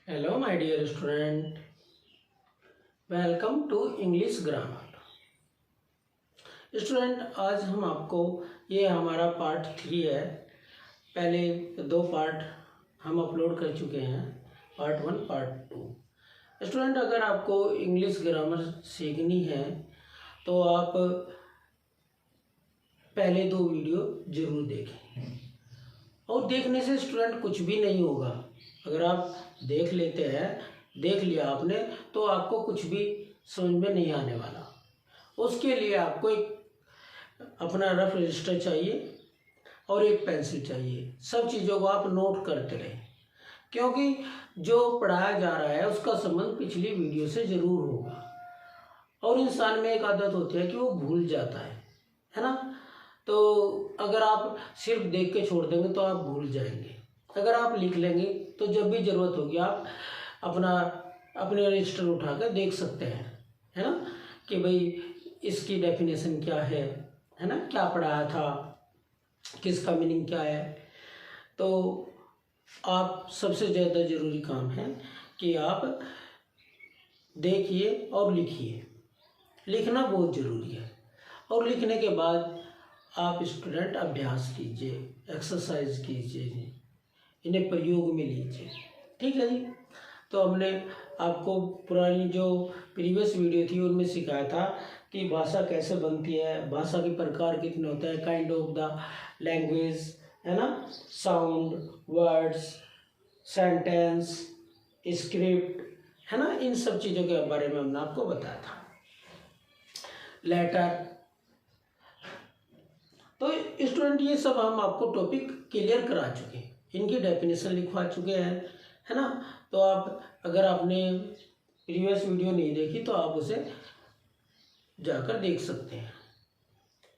Hello, my dear student. Welcome to English grammar. Student, आज हम आपको ये हमारा पार्ट 3 है। पहले 2 पार्ट हम अपलोड कर चुके हैं, पार्ट 1 पार्ट 2। स्टूडेंट, अगर आपको इंग्लिश ग्रामर सीखनी है तो आप पहले 2 वीडियो ज़रूर देखें। और देखने से स्टूडेंट कुछ भी नहीं होगा। अगर आप देख लेते हैं, देख लिया आपने, तो आपको कुछ भी समझ में नहीं आने वाला। उसके लिए आपको एक अपना रफ रजिस्टर चाहिए और एक पेंसिल चाहिए। सब चीज़ों को आप नोट करते रहें, क्योंकि जो पढ़ाया जा रहा है उसका संबंध पिछली वीडियो से ज़रूर होगा। और इंसान में एक आदत होती है कि वो भूल जाता है ना। तो अगर आप सिर्फ देख के छोड़ देंगे तो आप भूल जाएंगे। अगर आप लिख लेंगे तो जब भी ज़रूरत होगी आप अपने रजिस्टर उठा कर देख सकते हैं, है ना, कि भाई इसकी डेफिनेशन क्या है ना, क्या पढ़ाया था, किसका मीनिंग क्या है। तो आप सबसे ज़्यादा ज़रूरी काम है कि आप देखिए और लिखिए। लिखना बहुत ज़रूरी है। और लिखने के बाद आप स्टूडेंट अभ्यास कीजिए, एक्सरसाइज कीजिए, इन्हें प्रयोग में लीजिए। ठीक है जी। तो हमने आपको पुरानी जो प्रीवियस वीडियो थी उनमें सिखाया था कि भाषा कैसे बनती है, भाषा के प्रकार कितने होते हैं, काइंड ऑफ द लैंग्वेज, है ना, साउंड, वर्ड्स, सेंटेंस, स्क्रिप्ट, है ना। इन सब चीज़ों के बारे में हमने आपको बताया था। लेटर, तो स्टूडेंट ये सब हम आपको टॉपिक क्लियर करा चुके हैं, इनकी डेफिनेशन लिखवा चुके हैं, है ना। तो आप अगर आपने प्रीवियस वीडियो नहीं देखी तो आप उसे जाकर देख सकते हैं।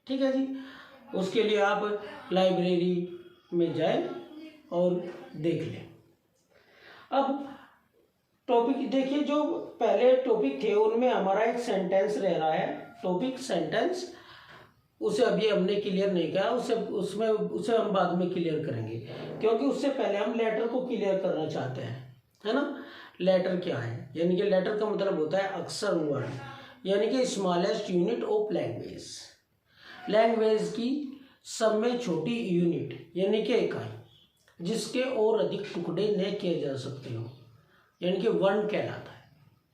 ठीक है जी। उसके लिए आप लाइब्रेरी में जाएं और देख लें। अब टॉपिक देखिए, जो पहले टॉपिक थे उनमें हमारा एक सेंटेंस रह रहा है, टॉपिक सेंटेंस। उसे अभी हमने क्लियर नहीं किया, उसे हम बाद में क्लियर करेंगे, क्योंकि उससे पहले हम लेटर को क्लियर करना चाहते हैं, है ना। लेटर क्या है, यानी कि लेटर का मतलब होता है अक्षर वर्ण, यानी कि smallest unit of language. Language की सब में छोटी यूनिट, यानी कि इकाई, जिसके और अधिक टुकड़े न किए जा सकते हो, यानी कि वर्ण कहलाता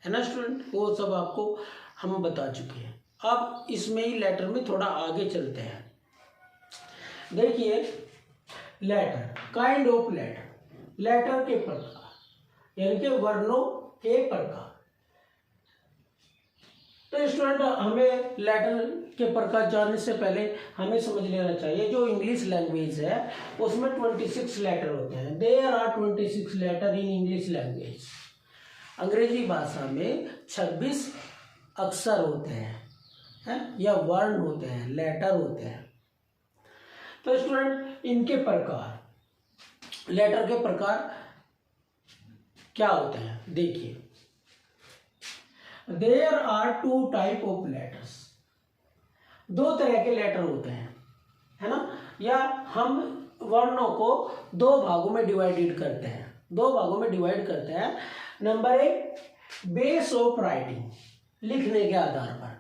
है ना स्टूडेंट। वो सब आपको हम बता चुके हैं। अब इसमें ही लेटर में थोड़ा आगे चलते हैं। देखिए, letter, kind of letter, letter के प्रकार, यानी कि वर्णों के प्रकार। तो स्टूडेंट, हमें लेटर के प्रकार जानने से पहले हमें समझ लेना चाहिए जो इंग्लिश लैंग्वेज है उसमें 26 लेटर होते हैं। There are 26 letter in English language. अंग्रेजी भाषा में 26 अक्षर होते हैं या वर्ण होते हैं, लेटर होते हैं। तो स्टूडेंट, इनके प्रकार, लेटर के प्रकार क्या होते हैं देखिए। There are 2 type of letters. 2 तरह के लेटर होते हैं, है ना। या हम वर्णों को 2 भागों में डिवाइडेड करते हैं, 2 भागों में डिवाइड करते हैं। नंबर 1, बेस ऑफ राइटिंग, लिखने के आधार पर।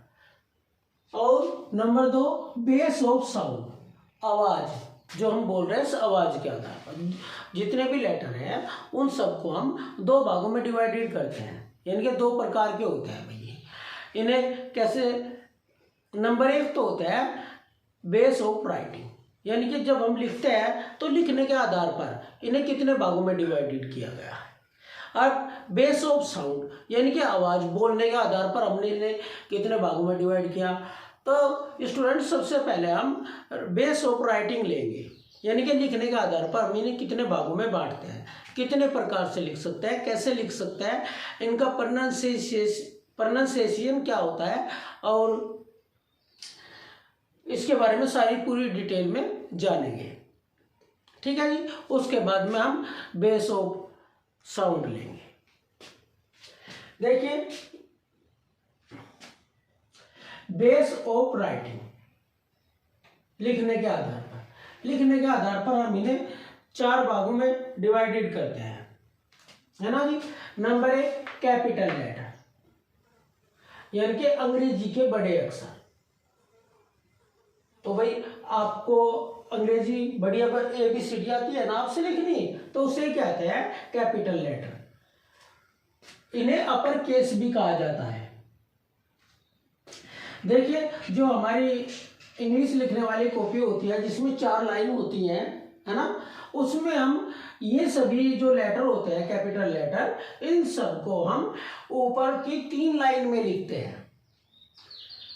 और नंबर 2, बेस ऑफ साउंड, आवाज, जो हम बोल रहे हैं इस आवाज के आधार पर। जितने भी लेटर हैं उन सबको हम 2 भागों में डिवाइडेड करते हैं, यानी कि 2 प्रकार के होते हैं भैया। इन्हें कैसे, नंबर 1 तो होता है बेस ऑफ राइटिंग, यानी कि जब हम लिखते हैं तो लिखने के आधार पर इन्हें कितने भागों में डिवाइडेड किया गया है। और बेस ऑफ साउंड, यानी कि आवाज, बोलने के आधार पर हमने इन्हें कितने भागों में डिवाइड किया। तो स्टूडेंट, सबसे पहले हम बेस ऑफ राइटिंग लेंगे, यानी कि लिखने के आधार पर हम इन्हें कितने भागों में बांटते हैं, कितने प्रकार से लिख सकते हैं, कैसे लिख सकते हैं, इनका प्रोनाउंसिएशन क्या होता है, और इसके बारे में सारी पूरी डिटेल में जानेंगे। ठीक है जी। उसके बाद में हम बेस ऑफ साउंड लेंगे। देखिए, बेस ऑफ राइटिंग, लिखने के आधार पर, लिखने के आधार पर हम इन्हें 4 भागों में डिवाइडेड करते हैं। है ना जी। नंबर 1 कैपिटल लेटर, यानी कि अंग्रेजी के बड़े अक्षर। तो भाई आपको अंग्रेजी बढ़िया ABCD आती है ना आपसे लिखनी, तो उसे क्या कहते हैं, कैपिटल लेटर। इन्हें अपर केस भी कहा जाता है। देखिए जो हमारी इंग्लिश लिखने वाली कॉपी होती है जिसमें 4 लाइन होती हैं, है ना, उसमें हम ये सभी जो लेटर होते हैं कैपिटल लेटर, इन सबको हम ऊपर की 3 लाइन में लिखते हैं।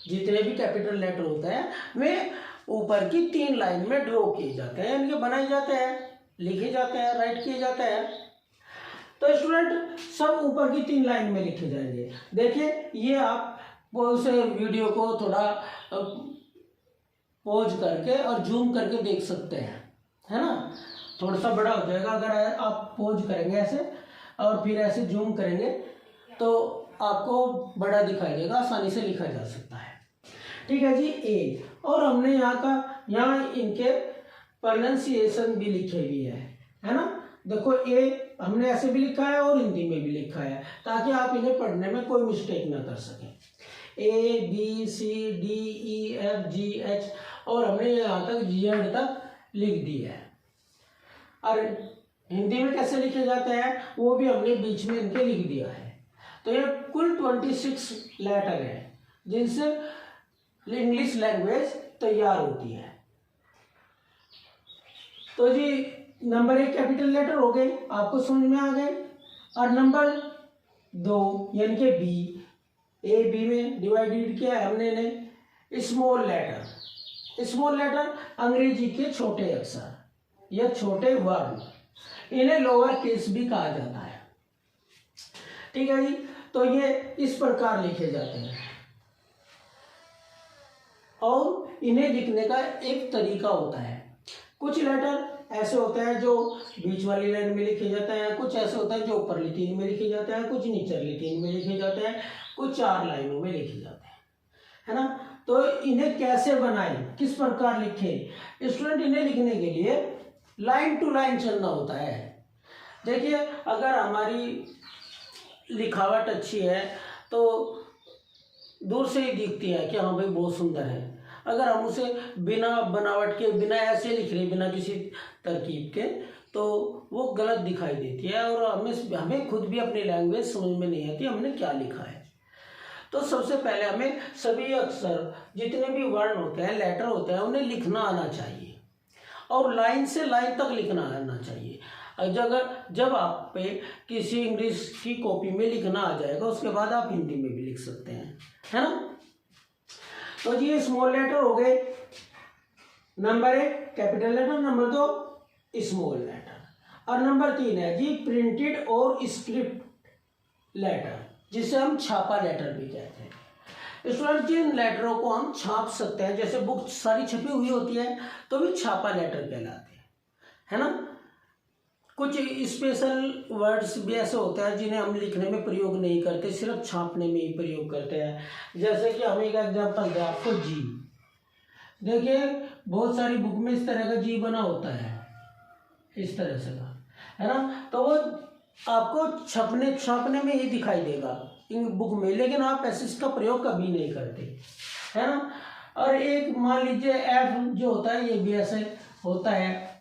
जितने भी कैपिटल लेटर होते हैं वे ऊपर की 3 लाइन में ड्रॉ किए जाते हैं, यानी कि बनाए जाते हैं, लिखे जाते हैं, राइट किए जाते हैं। तो स्टूडेंट सब ऊपर की 3 लाइन में लिखे जाएंगे। देखिए ये आप उस वीडियो को थोड़ा पॉज करके और जूम करके देख सकते हैं, है ना, थोड़ा सा बड़ा हो जाएगा अगर आप पॉज करेंगे ऐसे और फिर ऐसे जूम करेंगे तो आपको बड़ा दिखाई देगा, आसानी से लिखा जा सकता है। ठीक है जी। ए, और हमने यहाँ इनके प्रोनाउंसिएशन भी लिखे हुए है ना। देखो ए हमने ऐसे भी लिखा है और हिंदी में भी लिखा है, ताकि आप इन्हें पढ़ने में कोई मिस्टेक ना कर सकें। ABCDEFGH और हमने यहाँ तक GH तक लिख दिया है। और हिंदी में कैसे लिखे जाते हैं वो भी हमने बीच में इनके लिख दिया है। तो ये कुल 26 लेटर है जिनसे इंग्लिश लैंग्वेज तैयार होती है। तो जी नंबर 1 कैपिटल लेटर हो गए, आपको समझ में आ गए। और नंबर 2 यानी कि बी, A-B में डिवाइडेड किया है हमने इन्हें। स्मॉल लेटर, स्मॉल लेटर अंग्रेजी के छोटे अक्षर या छोटे वर्ण, इन्हें लोअर केस भी कहा जाता है। ठीक है जी। तो ये इस प्रकार लिखे जाते हैं और इन्हें लिखने का एक तरीका होता है। कुछ लेटर ऐसे होते हैं जो बीच वाली लाइन में लिखे जाते हैं, कुछ ऐसे होते हैं जो ऊपरली 3 में लिखे जाते हैं, कुछ नीचली 3 में लिखे जाते हैं, कुछ 4 लाइनों में लिखे जाते हैं, है ना। तो इन्हें कैसे बनाएं, किस प्रकार लिखें, स्टूडेंट इन्हें लिखने के लिए लाइन टू लाइन चलना होता है। देखिए अगर हमारी लिखावट अच्छी है तो दूर से ही दिखती है कि हाँ भाई बहुत सुंदर है। अगर हम उसे बिना बनावट के, बिना ऐसे लिख रहे, बिना किसी तरकीब के, तो वो गलत दिखाई देती है और हमें खुद भी अपनी लैंग्वेज समझ में नहीं आती हमने क्या लिखा है। तो सबसे पहले हमें सभी अक्षर, जितने भी वर्ण होते हैं, लेटर होते हैं, उन्हें लिखना आना चाहिए और लाइन से लाइन तक लिखना आना चाहिए। जब आप पे किसी इंग्लिश की कॉपी में लिखना आ जाएगा उसके बाद आप हिंदी में भी लिख सकते हैं, है ना। तो जी ये स्मॉल लेटर हो गए, number 1 capital letter, number 2 small letter. और नंबर 3 है जी प्रिंटेड और स्क्रिप्ट लेटर, जिसे हम छापा लेटर भी कहते हैं। स्टूडेंट जिन लेटरों को हम छाप सकते हैं, जैसे बुक सारी छपी हुई होती है तो भी छापा लेटर कहलाते हैं, है ना। कुछ स्पेशल वर्ड्स भी ऐसे होते हैं जिन्हें हम लिखने में प्रयोग नहीं करते, सिर्फ छापने में ही प्रयोग करते हैं। जैसे कि हम एक एग्जांपल दें आपको, जी। देखिए बहुत सारी बुक में इस तरह का जी बना होता है, इस तरह से का, है ना। तो वो आपको छापने में ही दिखाई देगा इन बुक में, लेकिन आप ऐसे इसका प्रयोग कभी नहीं करते, है ना। और एक मान लीजिए एफ जो होता है, ये भी ऐसे होता है,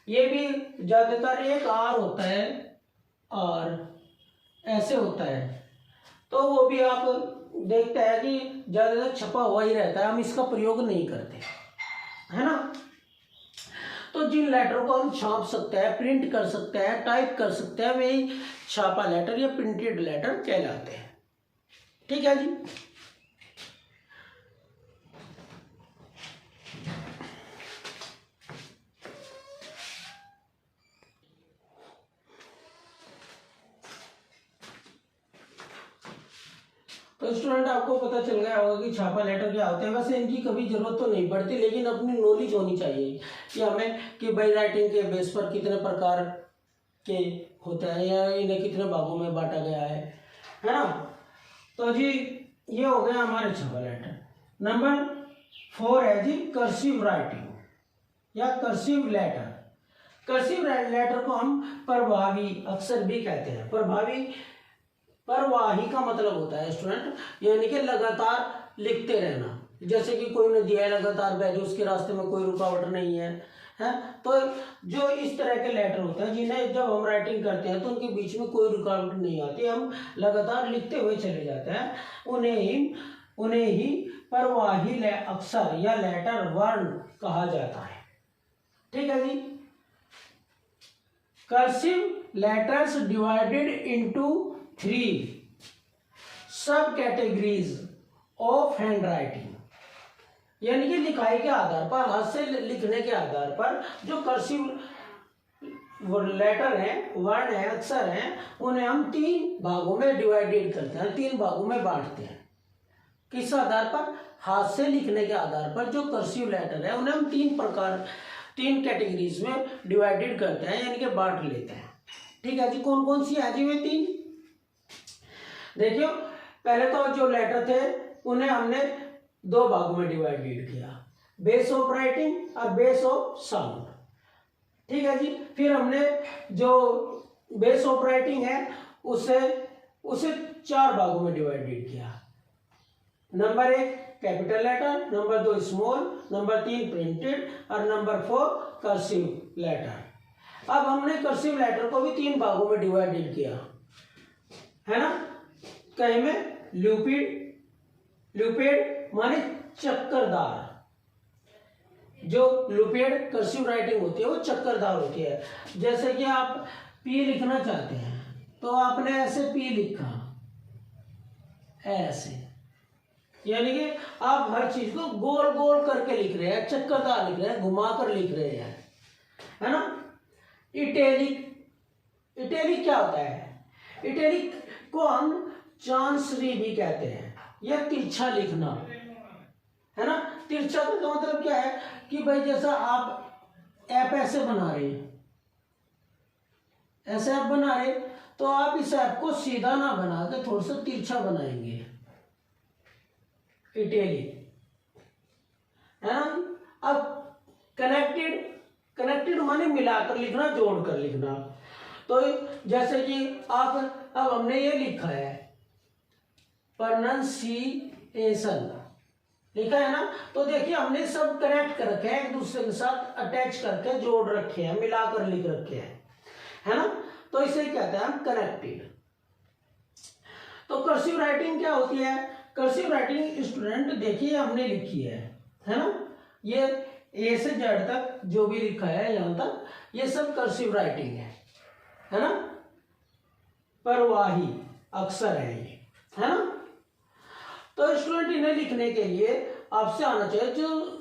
ये भी ज़्यादातर एक आर होता है और ऐसे होता है। तो वो भी आप देखते हैं कि ज़्यादातर छपा हुआ ही रहता है, हम इसका प्रयोग नहीं करते, है ना। तो जिन लेटरों को हम छाप सकते हैं, प्रिंट कर सकते हैं, टाइप कर सकते हैं, वही छापा लेटर या प्रिंटेड लेटर कहलाते हैं। ठीक है जी। तो स्टूडेंट आपको पता चल गया होगा कि छापा लेटर क्या होते हैं। वैसे इनकी कभी जरूरत तो नहीं पड़ती, लेकिन अपनी नॉलेज होनी चाहिए कि हमें कि भाई राइटिंग के बेस पर कितने प्रकार के होते हैं या इन्हें कितने भागों में बांटा गया है ना। तो जी ये हो गया हमारे छापा लेटर। नंबर 4 है जी कर्सिव राइटिंग या कर्सिव लेटर। कर्सिव लेटर को हम प्रभावी अक्षर भी कहते हैं। प्रवाही का मतलब होता है स्टूडेंट, यानी कि लगातार लिखते रहना। जैसे कि कोई नदी है, लगातार बह रही, उसके रास्ते में कोई रुकावट नहीं है, है। तो जो इस तरह के लेटर होते हैं जिन्हें जब हम राइटिंग करते हैं तो उनके बीच में कोई रुकावट नहीं आती, हम लगातार लिखते हुए चले जाते हैं, उन्हें ही प्रवाही अक्षर या लेटर वर्ण कहा जाता है। ठीक है जी। कर्सिव लेटर्स डिवाइडेड इनटू 3 सब कैटेगरीज ऑफ हैंड राइटिंग, यानी कि लिखाई के आधार पर, हाथ से लिखने के आधार पर जो कर्सिव लेटर हैं, वर्ण हैं, अक्षर हैं, उन्हें हम 3 भागों में डिवाइडेड करते हैं, 3 भागों में बांटते हैं। किस आधार पर? हाथ से लिखने के आधार पर जो कर्सिव लेटर है उन्हें हम 3 कैटेगरीज में डिवाइडेड करते हैं, यानी कि बांट लेते हैं। ठीक है जी। कौन कौन सी है जी वे 3? देखियो, पहले तो जो लेटर थे उन्हें हमने 2 भागों में डिवाइडेड किया, बेस ऑफ राइटिंग और बेस ऑफ साउंड। ठीक है जी। फिर हमने जो बेस ऑफ राइटिंग है उसे 4 भागों में डिवाइडेड किया। Number 1 capital letter, number 2 small, number 3 printed और नंबर 4 कर्सिव लेटर। अब हमने कर्सिव लेटर को भी 3 भागों में डिवाइडेड किया, है ना। कहीं में ल्यूपिड माने चक्करदार, जो ल्यूपिड कर्सिव राइटिंग होती है वो चक्करदार होती है। जैसे कि आप पी लिखना चाहते हैं तो आपने ऐसे पी लिखा, ऐसे, यानी कि आप हर चीज को गोल गोल करके लिख रहे हैं, चक्करदार लिख रहे हैं, घुमा कर लिख रहे हैं, है ना। इटैलिक क्या होता है? इटैलिक को हम चांसरी भी कहते हैं, या तिरछा लिखना, है ना। तिरछा का मतलब क्या है कि भाई जैसा आप ऐप ऐसे बना रहे हैं, ऐसे ऐप बना रहे, तो आप इस ऐप को सीधा ना बना के थोड़ा सा तिरछा बनाएंगे, इटैलिक, है ना। अब कनेक्टेड माने मिलाकर लिखना, जोड़कर लिखना। तो जैसे कि अब हमने ये लिखा है प्रोनाउंसिएशन लिखा है ना, तो देखिए हमने सब कनेक्ट कर रखे हैं, एक दूसरे के साथ अटैच करके जोड़ रखे हैं, मिलाकर लिख रखे हैं, है ना। तो इसे कहते हैं हम कनेक्टेड। तो कर्सिव राइटिंग क्या होती है? कर्सिव राइटिंग स्टूडेंट देखिए हमने लिखी है ना। ये ए से जेड तक जो भी लिखा है यहां तक, ये सब कर्सिव राइटिंग है ना। प्रवाही अक्षर है ये, है ना। तो स्टूडेंट इन्हें लिखने के लिए आपसे आना चाहिए, जो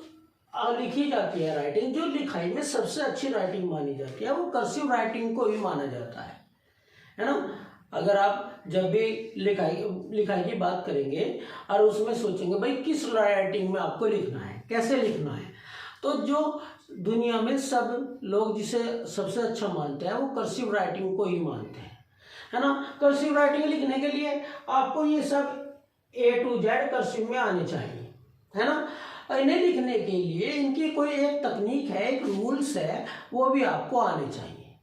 लिखी जाती है राइटिंग, जो लिखाई में सबसे अच्छी राइटिंग मानी जाती है वो कर्सिव राइटिंग को ही माना जाता है ना। अगर आप जब भी लिखाई की बात करेंगे और उसमें सोचेंगे भाई किस राइटिंग में आपको लिखना है, कैसे लिखना है, तो जो दुनिया में सब लोग जिसे सबसे अच्छा मानते हैं वो कर्सिव राइटिंग को ही मानते हैं, है ना। कर्सिव राइटिंग लिखने के लिए आपको ये सब A to Z कर्सिव में आने चाहिए, है ना। इन्हें लिखने के लिए इनकी कोई एक तकनीक है, एक रूल्स है, वो भी आपको आने चाहिए,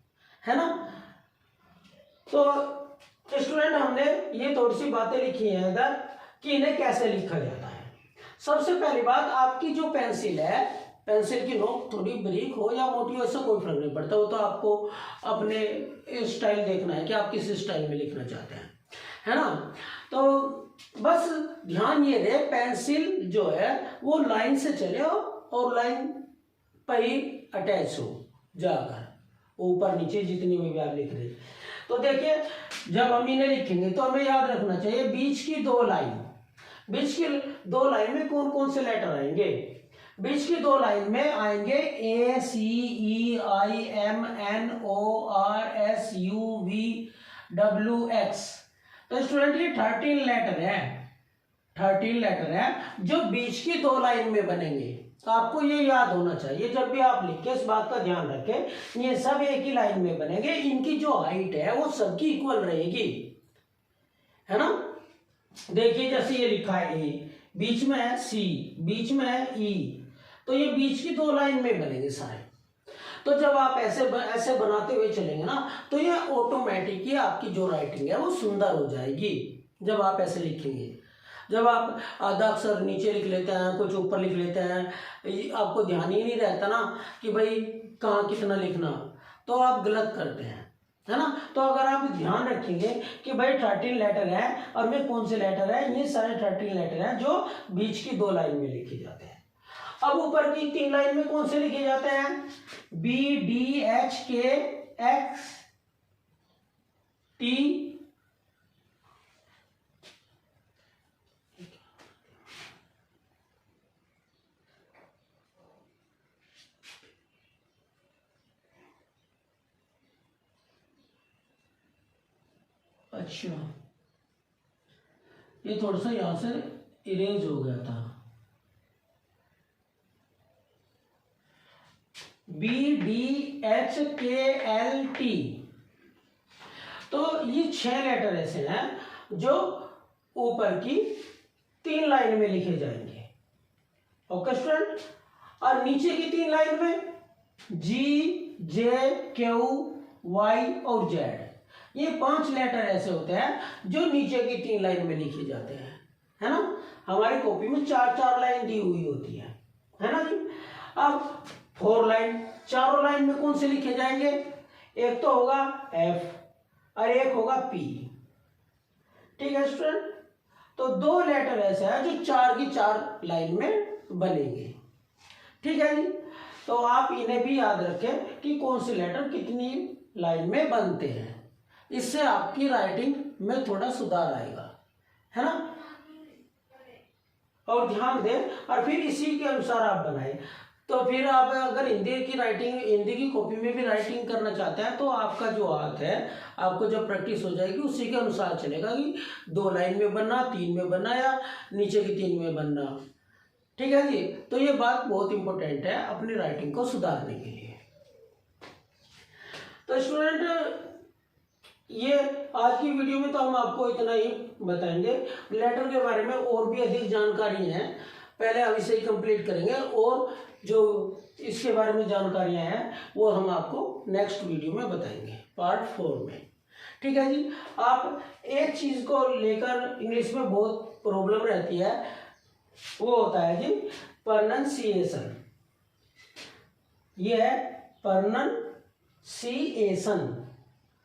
है ना। तो स्टूडेंट हमने ये थोड़ी सी बातें लिखी हैं इधर कि इन्हें कैसे लिखा जाता है। सबसे पहली बात, आपकी जो पेंसिल है, पेंसिल की नोक थोड़ी बारीक हो या मोटी हो, इससे कोई फर्क नहीं पड़ता, वो तो आपको अपने स्टाइल देखना है कि आप किस स्टाइल में लिखना चाहते हैं, है ना। तो बस ध्यान ये रहे पेंसिल जो है वो लाइन से चले और लाइन पर ही अटैच हो जाकर, ऊपर नीचे जितनी भी आप लिख रहे। तो देखिए जब हम इन्हें लिखेंगे तो हमें याद रखना चाहिए बीच की 2 लाइन में कौन कौन से लेटर आएंगे। बीच की 2 लाइन में आएंगे A C E I M N O R S U V W X। तो स्टूडेंट ये 13 लेटर है जो बीच की 2 लाइन में बनेंगे। तो आपको ये याद होना चाहिए, जब भी आप लिखें इस बात का ध्यान रखें, ये सब एक ही लाइन में बनेंगे, इनकी जो हाइट है वो सबकी इक्वल रहेगी, है ना। देखिए जैसे ये लिखा है ए, बीच में है सी, बीच में है ई, तो ये बीच की 2 लाइन में बनेंगे सारे। तो जब आप ऐसे ऐसे बनाते हुए चलेंगे ना, तो ये ऑटोमेटिक ही आपकी जो राइटिंग है वो सुंदर हो जाएगी जब आप ऐसे लिखेंगे। जब आप आधा अक्षर नीचे लिख लेते हैं, कुछ ऊपर लिख लेते हैं, आपको ध्यान ही नहीं रहता ना कि भाई कहाँ कितना लिखना, तो आप गलत करते हैं, है ना। तो अगर आप ध्यान रखेंगे कि भाई 13 लेटर है और में कौन से लेटर है, ये सारे 13 लेटर हैं जो बीच की 2 लाइन में लिखे जाते हैं। अब ऊपर की 3 लाइन में कौन से लिखे जाते हैं, बी डी एच के एक्स टी अच्छा, ये थोड़ा सा यहां से इरेज हो गया था। बी डी एच के एल टी, तो ये 6 लेटर ऐसे हैं जो ऊपर की 3 लाइन में लिखे जाएंगे। ओके स्टूडेंट, और नीचे की 3 लाइन में जी, जे, क्यू, वाई और जेड, ये 5 लेटर ऐसे होते हैं जो नीचे की 3 लाइन में लिखे जाते हैं, है ना। हमारी कॉपी में 4-4 लाइन दी हुई होती है ना जी। अब 4 लाइन, चारों लाइन में कौन से लिखे जाएंगे, एक तो होगा एफ और एक होगा पी, ठीक है स्टूडेंट। तो 2 लेटर ऐसे हैं जो 4 की 4 लाइन में बनेंगे, ठीक है जी। तो आप इन्हें भी याद रखें कि कौन से लेटर कितनी लाइन में बनते हैं, इससे आपकी राइटिंग में थोड़ा सुधार आएगा, है ना। और ध्यान दें, और फिर इसी के अनुसार आप बनाएं। तो फिर आप अगर हिंदी की राइटिंग, हिंदी की कॉपी में भी राइटिंग करना चाहते हैं, तो आपका जो हाथ है, आपको जब प्रैक्टिस हो जाएगी उसी के अनुसार चलेगा कि 2 लाइन में बनना, 3 में बनना या नीचे की 3 में बनना, ठीक है जी। तो ये बात बहुत इंपॉर्टेंट है अपनी राइटिंग को सुधारने के लिए। तो स्टूडेंट, ये आज की वीडियो में तो हम आपको इतना ही बताएंगे। लेटर के बारे में और भी अधिक जानकारी है, पहले हम इसे ही कंप्लीट करेंगे, और जो इसके बारे में जानकारियां हैं वो हम आपको नेक्स्ट वीडियो में बताएंगे, पार्ट 4 में, ठीक है जी। आप एक चीज को लेकर इंग्लिश में बहुत प्रॉब्लम रहती है, वो होता है जी प्रोनाउंसिएशन। ये है प्रोनाउंसिएशन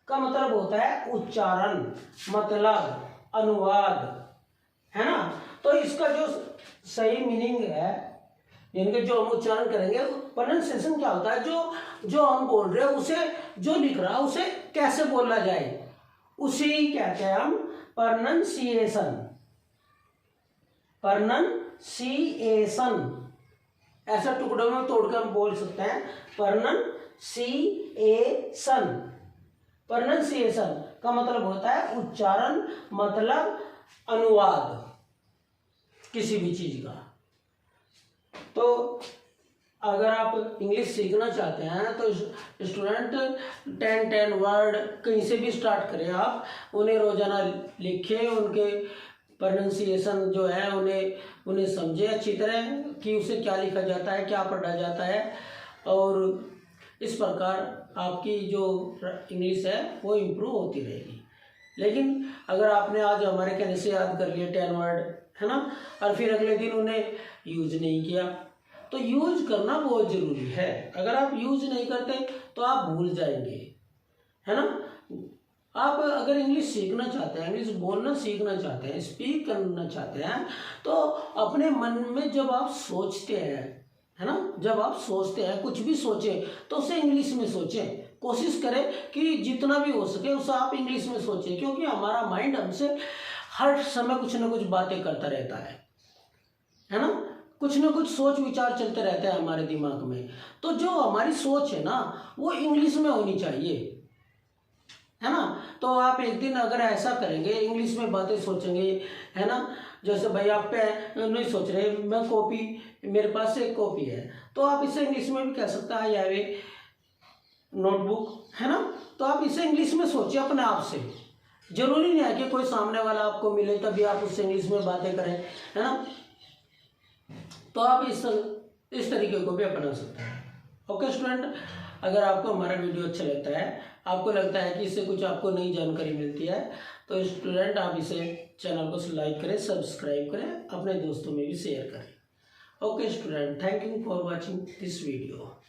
का मतलब होता है उच्चारण, मतलब अनुवाद, है ना। तो इसका जो सही मीनिंग है, यानी जो हम उच्चारण करेंगे, प्रोनाउंसिएशन क्या होता है, जो हम बोल रहे हैं उसे, जो लिख रहा है उसे कैसे बोला जाए, उसी कहते हैं हम प्रोनाउंसिएशन। प्रोनाउंसिएशन ऐसा टुकड़ों में तोड़कर हम बोल सकते हैं प्रोनाउंसिएशन। प्रोनाउंसिएशन का मतलब होता है उच्चारण, मतलब अनुवाद किसी भी चीज का। तो अगर आप इंग्लिश सीखना चाहते हैं तो स्टूडेंट 10 वर्ड कहीं से भी स्टार्ट करें, आप उन्हें रोजाना लिखें, उनके प्रोनाउंसिएशन जो है उन्हें समझें अच्छी तरह कि उसे क्या लिखा जाता है, क्या पढ़ा जाता है, और इस प्रकार आपकी जो इंग्लिश है वो इम्प्रूव होती रहेगी। लेकिन अगर आपने आज हमारे कहने से याद कर लिए 10 वर्ड, है ना, और फिर अगले दिन उन्हें यूज नहीं किया, तो यूज करना बहुत जरूरी है। अगर आप यूज नहीं करते तो आप भूल जाएंगे, है ना। आप अगर इंग्लिश सीखना चाहते हैं, इंग्लिश बोलना सीखना चाहते हैं, स्पीक करना चाहते हैं, तो अपने मन में जब आप सोचते हैं, है ना, जब आप सोचते हैं, कुछ भी सोचें तो उसे इंग्लिश में सोचें। कोशिश करें कि जितना भी हो सके उसे आप इंग्लिश में सोचें, क्योंकि हमारा माइंड हमसे हर समय कुछ ना कुछ बातें करता रहता है ना, कुछ ना कुछ सोच विचार चलते रहते हैं हमारे दिमाग में। तो जो हमारी सोच है ना वो इंग्लिश में होनी चाहिए, है ना। तो आप एक दिन अगर ऐसा करेंगे, इंग्लिश में बातें सोचेंगे, है ना, जैसे भाई आप पे नहीं सोच रहे, मैं कॉपी, मेरे पास एक कॉपी है, तो आप इसे इंग्लिश में भी कह सकते हैं या वे नोटबुक, है ना। तो आप इसे इंग्लिश में सोचिए अपने आप से, जरूरी नहीं है कि कोई सामने वाला आपको मिले तभी आप उससे इंग्लिश में बातें करें, है ना। तो आप इस तरीके को भी अपना सकते हैं। ओके स्टूडेंट, अगर आपको हमारा वीडियो अच्छा लगता है, आपको लगता है कि इससे कुछ आपको नई जानकारी मिलती है, तो स्टूडेंट आप इसे चैनल को लाइक करें, सब्सक्राइब करें, अपने दोस्तों में भी शेयर करें। Okay student, thank you for watching this video.